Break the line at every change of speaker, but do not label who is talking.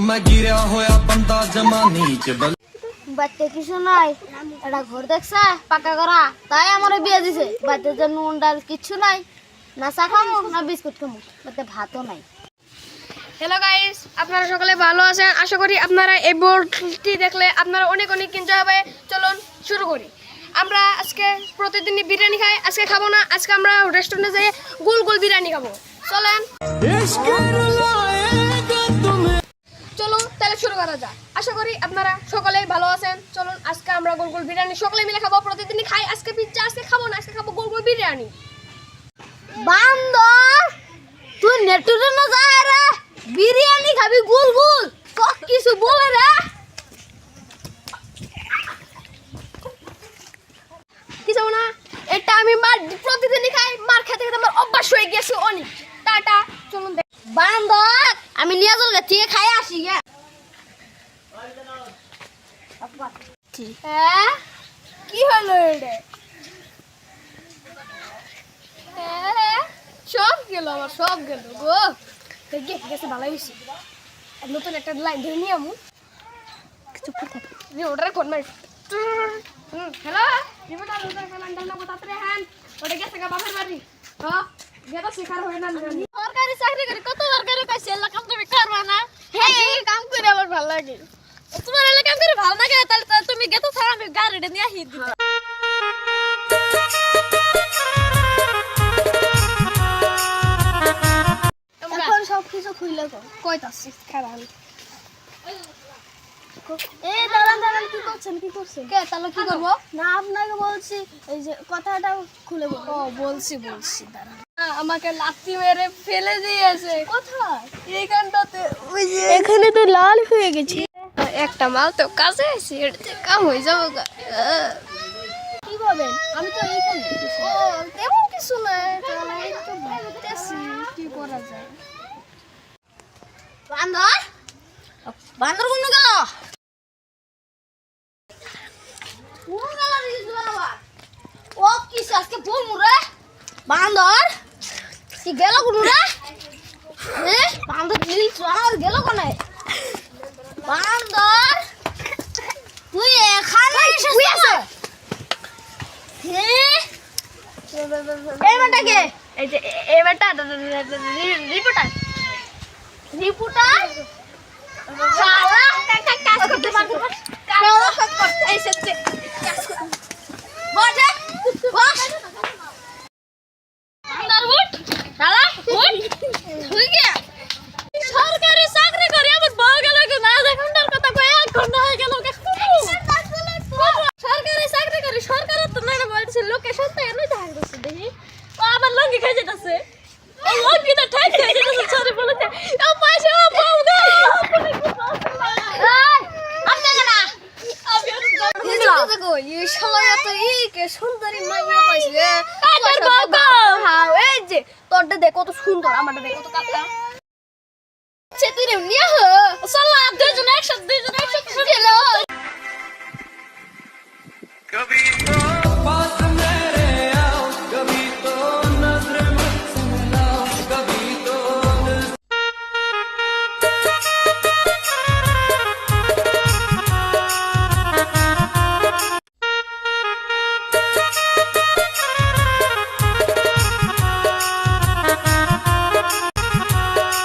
मैं गिरा होया बंदा जमा नीच
বাড়িতে কিছু নাই, একটা ঘর দেখছে পাকা করা, তাই আমার বিয়ে দিছে। বাড়িতে যে নুন ডাল কিছু নাই, না চা খামো না বিস্কুট খামো, বাড়িতে ভাতও নাই।
হ্যালো গাইস, আপনারা সকলে ভালো আছেন। আশা করি আপনারা এই বোর্ডটি দেখলে আপনারা অনেক অনেক এনজয় হবে। চলুন শুরু করি। আমরা আজকে প্রতিদিনই বিরিয়ানি খাই, আজকে খাবো না। আজকে আমরা রেস্টুরেন্টে যাই গোল গোল বিরিয়ানি খাবো। চলেন চলুন তাহলে শুরু করা যাক। আশা করি আপনারা সকলেই ভালো আছেন। চলুন আজকে আমরা গোল গোল বিরিয়ানি সকলে মিলে খাবো। প্রতিদিনই খাই, আজকে পিজ্জা, আজকে খাবো না, আজকে খাবো গোল গোল বিরিয়ানি।
বান্দর তুই নেটুরে না যায় রে, বিরিয়ানি খাবি গোল গোল, সব কিছু বলে রে।
কি যাবো না, এটা আমি মার প্রতিদিনই খাই, মার খেতে খেতে আমার অভ্যাস হয়ে গেছে অনেক। টাটা, চলুন দেখ।
বান্দর আমি নিয়ে চল থেকে খাই আসি।
হ্যাঁ কি হলো এটা? হ্যাঁ সব গেল, আমার সব গেল গো। গেছে ভালো হয়েছে। নতুন একটা লাইন ধরে নিয়ে আমু কিছু ওটারে কোন মারি। হ্যালো রিমোটা ওটা লাইন ধরে না তাড়াতাড়ি হ্যান ওটা গেছে গা বাপের বাড়ি। হ্যাঁ গেটা শিকার হই না।
সরকারি চাকরি করে কত সরকারি কাছে এলাকা তুমি করবা না? হ্যাঁ এই কাম করে আমার ভালো লাগে। তোমার এলাকা কাম করে ভালো লাগে, তাহলে তুমি গেতো ছাড়া আমি গাড়িটা নিয়ে আসি দিই।
এখন সব কিছু খুইলে কইতাছি খারাপ।
এই দাঁড়ান দাঁড়ান, কি করছেন কি করছেন?
কে তাহলে কি করবো?
না আপনাকে বলছি এই যে কথাটা খুলে বলুন।
ও বলছি দাঁড়ান। আমাকে লাথি মেরে ফেলে দিয়েছে।
কোথায়?
এইখানটাতে ওই যে
এখানে তো লাল হয়ে গেছে।
একটা মাল তো কাছে আছে, এটাতে কাম হয়ে যাবো গা।
কি ভাবেন? আমি তো এইখানে।
ও তেমন কিছু না, তাহলে একটু ভাবতেছি কি করা যায়।
বান্দর বান্দর কোন গেল? কোন গেল রে বাবা? ও কি আজকে বলমু রে? বান্দর কি গেল কোন রে? বান্দর নীল চোর গেল কোনে? বান্দর তুই এখানে এসেছিস? এই বেটাকে,
এই যে এই বেটা রিপোর্টার
শালা কাজ করতে পারতে পার। কাজ করতে এসেছে। বসে বস। বান্দর উঠ, শালা উঠ। তুই কি সরকারি চাকরি করে আমার বউ গেল না? দেখার কথা কই 1 ঘন্টা হয়ে গেল। সরকারি চাকরি করে সরকারের তো না বলছে লোকেশন তো এরই দেখা যাচ্ছে। দেখি ও আমার লঙ্গি খাই যেতেছে, ও লঙ্গি তো ঠাই খাই যেতেছে। সরি বলেছে ও পয়সা ও বউ গো। এই আপনি না আমি
এই সময় তো এই কে সুন্দরী মাইয়া পাইছে।
তোর বউ গো।
হ্যাঁ এই যে তোরটা দেখ কত সুন্দর, আমারটা দেখ কত কাটা।
সে তুই নিয়ে হ চল দুজন একসাথে চলো।
कभी